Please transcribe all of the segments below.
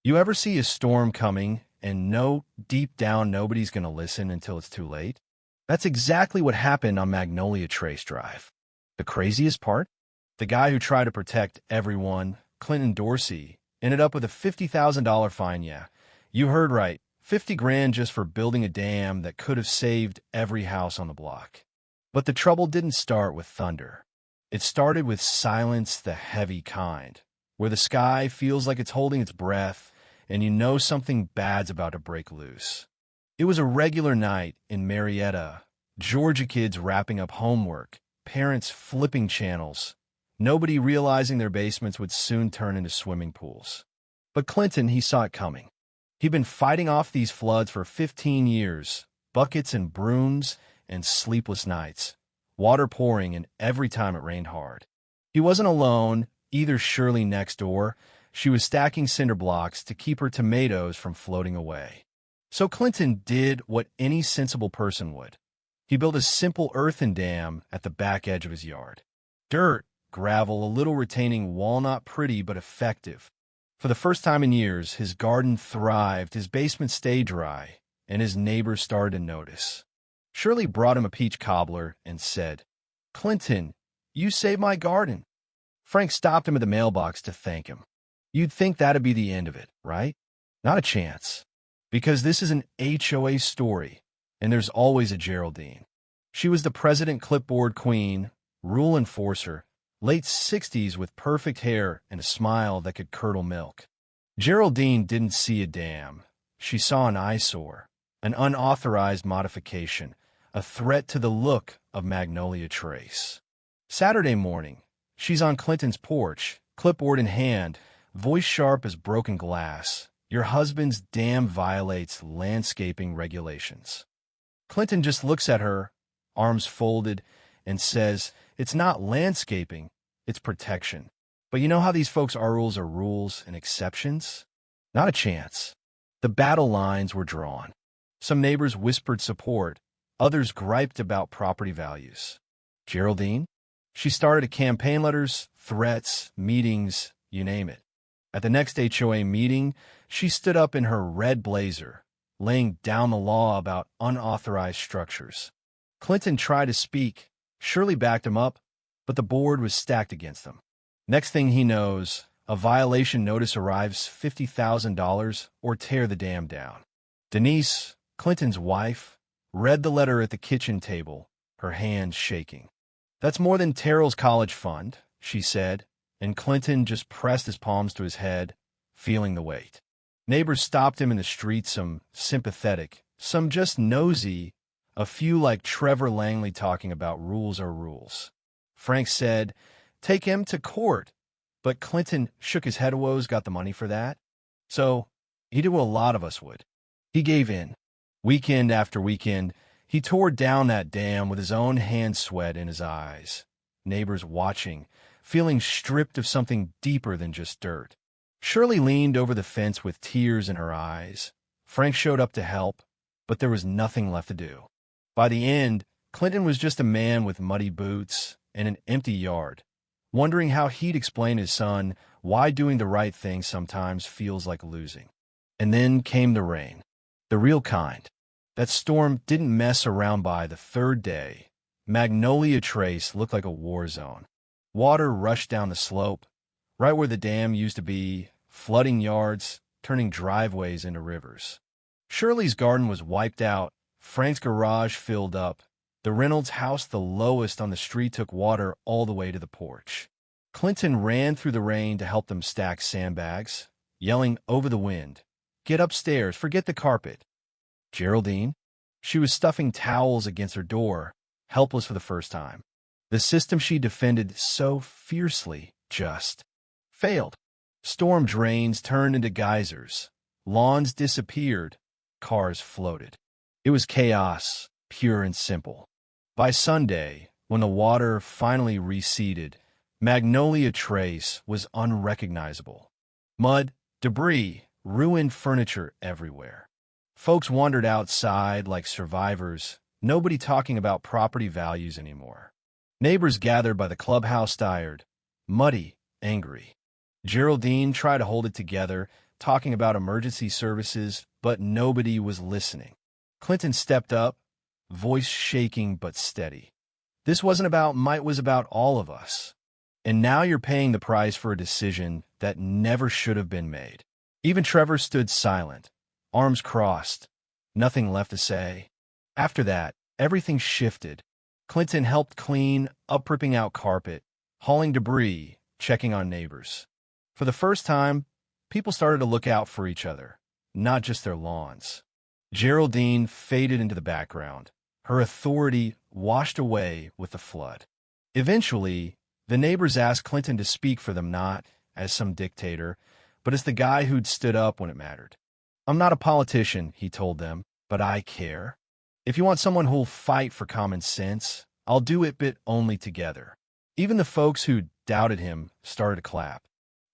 You ever see a storm coming and know deep down nobody's going to listen until it's too late? That's exactly what happened on Magnolia Trace Drive. The craziest part? The guy who tried to protect everyone, Clinton Dorsey, ended up with a $50,000 fine. Yeah, you heard right. 50 grand just for building a dam that could have saved every house on the block. But the trouble didn't start with thunder. It started with silence, the heavy kind, where the sky feels like it's holding its breath and you know something bad's about to break loose. It was a regular night in Marietta, Georgia, kids wrapping up homework, parents flipping channels, nobody realizing their basements would soon turn into swimming pools. But Clinton, he saw it coming. He'd been fighting off these floods for 15 years, buckets and brooms and sleepless nights, water pouring in every time it rained hard. He wasn't alone, either. Shirley next door, she was stacking cinder blocks to keep her tomatoes from floating away. So Clinton did what any sensible person would. He built a simple earthen dam at the back edge of his yard. Dirt, gravel, a little retaining wall, not pretty but effective. For the first time in years, his garden thrived, his basement stayed dry, and his neighbors started to notice. Shirley brought him a peach cobbler and said, "Clinton, you saved my garden." Frank stopped him at the mailbox to thank him. You'd think that'd be the end of it, right? Not a chance. Because this is an HOA story, and there's always a Geraldine. She was the president clipboard queen, rule enforcer, late 60s with perfect hair and a smile that could curdle milk. Geraldine didn't see a dam. She saw an eyesore, an unauthorized modification, a threat to the look of Magnolia Trace. Saturday morning, she's on Clinton's porch, clipboard in hand, voice sharp as broken glass. Your husband's dam violates landscaping regulations. Clinton just looks at her, arms folded, and says, "It's not landscaping, it's protection. But you know how these folks are, rules are rules and exceptions?" Not a chance. The battle lines were drawn. Some neighbors whispered support, others griped about property values. Geraldine? She started campaign letters, threats, meetings, you name it. At the next HOA meeting, she stood up in her red blazer, laying down the law about unauthorized structures. Clinton tried to speak. Shirley backed him up, but the board was stacked against him. Next thing he knows, a violation notice arrives, $50,000 or tear the dam down. Denise, Clinton's wife, read the letter at the kitchen table, her hands shaking. "That's more than Terrell's college fund," she said, and Clinton just pressed his palms to his head, feeling the weight. Neighbors stopped him in the street, some sympathetic, some just nosy, a few like Trevor Langley talking about rules are rules. Frank said, "Take him to court." But Clinton shook his head. "Wo's got the money for that?" So he did what a lot of us would. He gave in. Weekend after weekend, he tore down that dam with his own hand, sweat in his eyes. Neighbors watching, feeling stripped of something deeper than just dirt. Shirley leaned over the fence with tears in her eyes. Frank showed up to help, but there was nothing left to do. By the end, Clinton was just a man with muddy boots and an empty yard, wondering how he'd explain to his son why doing the right thing sometimes feels like losing. And then came the rain, the real kind. That storm didn't mess around. By the third day, Magnolia Trace looked like a war zone. Water rushed down the slope, right where the dam used to be, flooding yards, turning driveways into rivers. Shirley's garden was wiped out. Frank's garage filled up. The Reynolds house, the lowest on the street, took water all the way to the porch. Clinton ran through the rain to help them stack sandbags, yelling over the wind, "Get upstairs, forget the carpet." Geraldine? She was stuffing towels against her door, helpless for the first time. The system she defended so fiercely just failed. Storm drains turned into geysers. Lawns disappeared. Cars floated. It was chaos, pure and simple. By Sunday, when the water finally receded, Magnolia Trace was unrecognizable. Mud, debris, ruined furniture everywhere. Folks wandered outside like survivors, nobody talking about property values anymore. Neighbors gathered by the clubhouse tired, muddy, angry. Geraldine tried to hold it together, talking about emergency services, but nobody was listening. Clinton stepped up, voice shaking but steady. This wasn't about might, was about all of us. And now you're paying the price for a decision that never should have been made. Even Trevor stood silent, arms crossed, nothing left to say. After that, everything shifted. Clinton helped clean up, ripping out carpet, hauling debris, checking on neighbors. For the first time, people started to look out for each other, not just their lawns. Geraldine faded into the background, her authority washed away with the flood. Eventually, the neighbors asked Clinton to speak for them, not as some dictator, but as the guy who'd stood up when it mattered. "I'm not a politician," he told them, "but I care. If you want someone who'll fight for common sense, I'll do it, but only together." Even the folks who doubted him started to clap.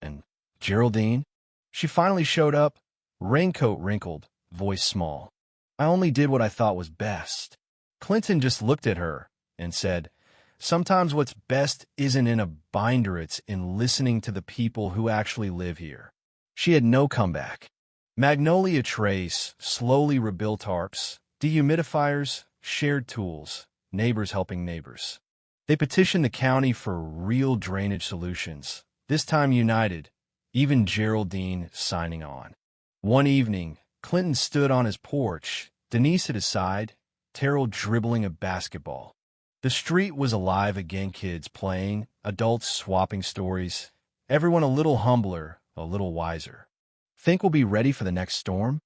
And Geraldine? She finally showed up, raincoat wrinkled, voice small. "I only did what I thought was best." Clinton just looked at her and said, "Sometimes what's best isn't in a binder, it's in listening to the people who actually live here." She had no comeback. Magnolia Trace slowly rebuilt tarps, dehumidifiers, shared tools, neighbors helping neighbors. They petitioned the county for real drainage solutions, this time united, even Geraldine signing on. One evening, Clinton stood on his porch, Denise at his side, Terrell dribbling a basketball. The street was alive again, kids playing, adults swapping stories, everyone a little humbler, a little wiser. "Think we'll be ready for the next storm?"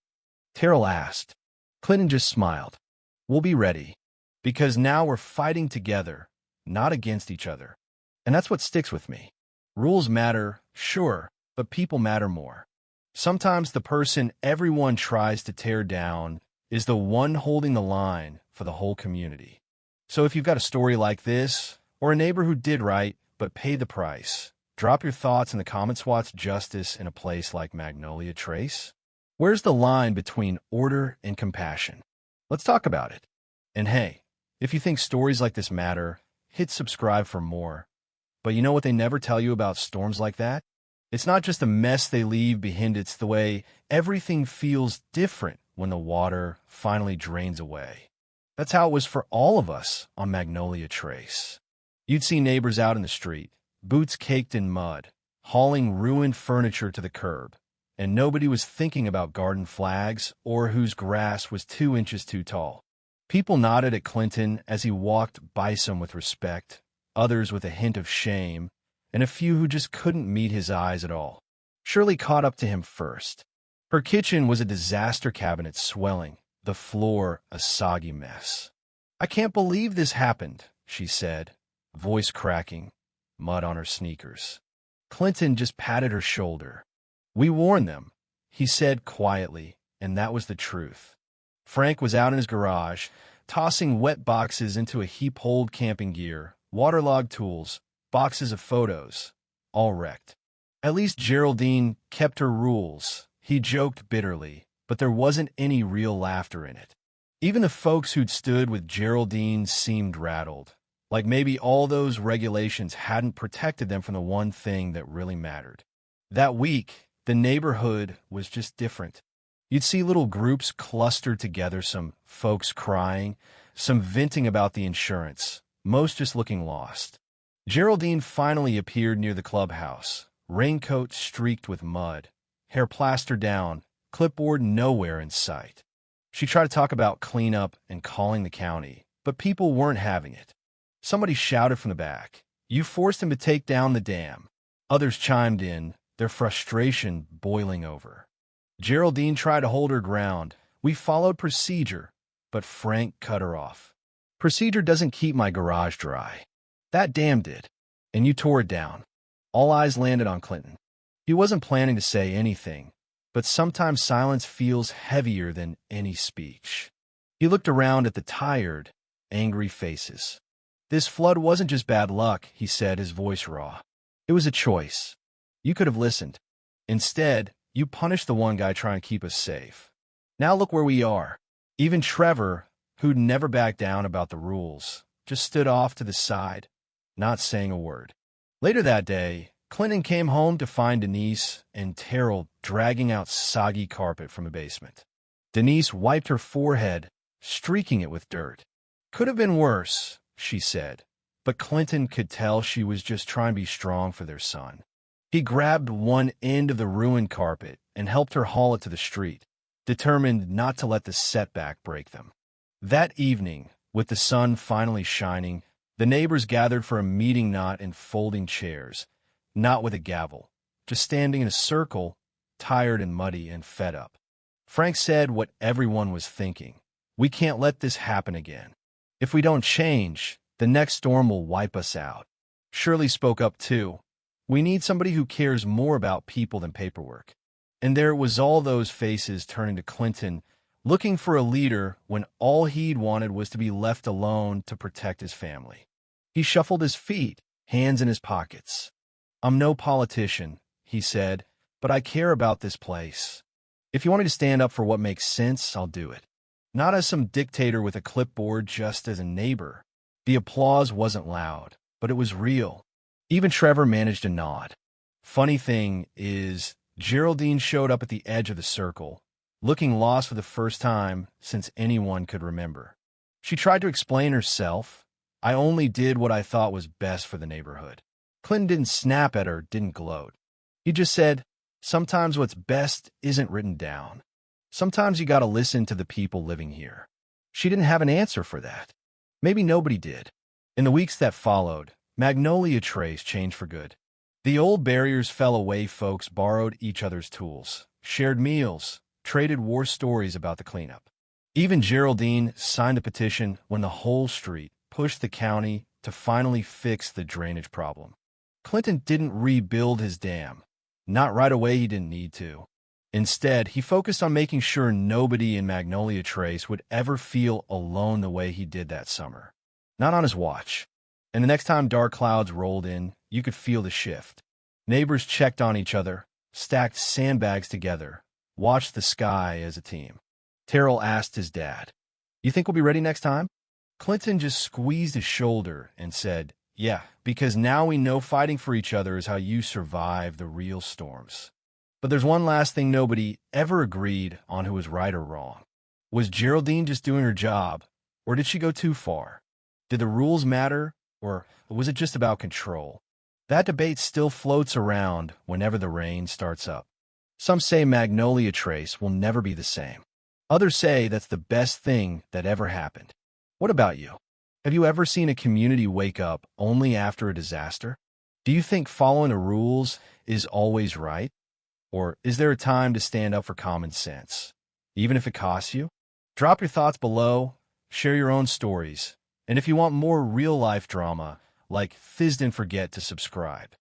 Terrell asked. Clinton just smiled. "We'll be ready, because now we're fighting together, not against each other." And that's what sticks with me. Rules matter, sure, but people matter more. Sometimes the person everyone tries to tear down is the one holding the line for the whole community. So if you've got a story like this, or a neighbor who did right but paid the price, drop your thoughts in the comments. What's justice in a place like Magnolia Trace? Where's the line between order and compassion? Let's talk about it. And hey, if you think stories like this matter, hit subscribe for more. But you know what they never tell you about storms like that? It's not just the mess they leave behind, it's the way everything feels different when the water finally drains away. That's how it was for all of us on Magnolia Trace. You'd see neighbors out in the street, boots caked in mud, hauling ruined furniture to the curb, and nobody was thinking about garden flags or whose grass was 2 inches too tall. People nodded at Clinton as he walked by, some with respect, others with a hint of shame, and a few who just couldn't meet his eyes at all. Shirley caught up to him first. Her kitchen was a disaster cabinet swelling, the floor a soggy mess. "I can't believe this happened," she said, voice cracking, mud on her sneakers. Clinton just patted her shoulder. "We warned them," he said quietly, and that was the truth. Frank was out in his garage, tossing wet boxes into a heap, old camping gear, waterlogged tools, boxes of photos, all wrecked. "At least Geraldine kept her rules," he joked bitterly, but there wasn't any real laughter in it. Even the folks who'd stood with Geraldine seemed rattled, like maybe all those regulations hadn't protected them from the one thing that really mattered. That week, the neighborhood was just different. You'd see little groups clustered together, some folks crying, some venting about the insurance, most just looking lost. Geraldine finally appeared near the clubhouse, raincoat streaked with mud, hair plastered down, clipboard nowhere in sight. She tried to talk about cleanup and calling the county, but people weren't having it. Somebody shouted from the back, "You forced him to take down the dam." Others chimed in, their frustration boiling over. Geraldine tried to hold her ground. "We followed procedure," but Frank cut her off. "Procedure doesn't keep my garage dry. That dam did, and you tore it down." All eyes landed on Clinton. He wasn't planning to say anything, but sometimes silence feels heavier than any speech. He looked around at the tired, angry faces. "This flood wasn't just bad luck," he said, his voice raw. "It was a choice. You could have listened. Instead, you punished the one guy trying to keep us safe. Now look where we are." Even Trevor, who'd never backed down about the rules, just stood off to the side, not saying a word. Later that day, Clinton came home to find Denise and Terrell dragging out soggy carpet from the basement. Denise wiped her forehead, streaking it with dirt. "Could have been worse," she said, but Clinton could tell she was just trying to be strong for their son. He grabbed one end of the ruined carpet and helped her haul it to the street, determined not to let the setback break them. That evening, with the sun finally shining, the neighbors gathered for a meeting not in folding chairs, not with a gavel, just standing in a circle, tired and muddy and fed up. Frank said what everyone was thinking. "We can't let this happen again. If we don't change, the next storm will wipe us out." Shirley spoke up too. "We need somebody who cares more about people than paperwork." And there was all those faces turning to Clinton, looking for a leader when all he'd wanted was to be left alone to protect his family. He shuffled his feet, hands in his pockets. "I'm no politician," he said, "but I care about this place. If you want me to stand up for what makes sense, I'll do it. Not as some dictator with a clipboard, just as a neighbor." The applause wasn't loud, but it was real. Even Trevor managed to nod. Funny thing is, Geraldine showed up at the edge of the circle, looking lost for the first time since anyone could remember. She tried to explain herself. "I only did what I thought was best for the neighborhood." Clinton didn't snap at her, didn't gloat. He just said, "Sometimes what's best isn't written down. Sometimes you gotta listen to the people living here." She didn't have an answer for that. Maybe nobody did. In the weeks that followed, Magnolia Trace changed for good. The old barriers fell away. Folks borrowed each other's tools, shared meals, traded war stories about the cleanup. Even Geraldine signed a petition when the whole street pushed the county to finally fix the drainage problem. Clinton didn't rebuild his dam. Not right away, he didn't need to. Instead, he focused on making sure nobody in Magnolia Trace would ever feel alone the way he did that summer. Not on his watch. And the next time dark clouds rolled in, you could feel the shift. Neighbors checked on each other, stacked sandbags together, watched the sky as a team. Terrell asked his dad, "You think we'll be ready next time?" Clinton just squeezed his shoulder and said, "Yeah, because now we know fighting for each other is how you survive the real storms." But there's one last thing nobody ever agreed on who was right or wrong. Was Geraldine just doing her job, or did she go too far? Did the rules matter, or was it just about control? That debate still floats around whenever the rain starts up. Some say Magnolia Trace will never be the same. Others say that's the best thing that ever happened. What about you? Have you ever seen a community wake up only after a disaster? Do you think following the rules is always right? Or is there a time to stand up for common sense, even if it costs you? Drop your thoughts below, share your own stories, and if you want more real-life drama like Fizz, don't forget to subscribe.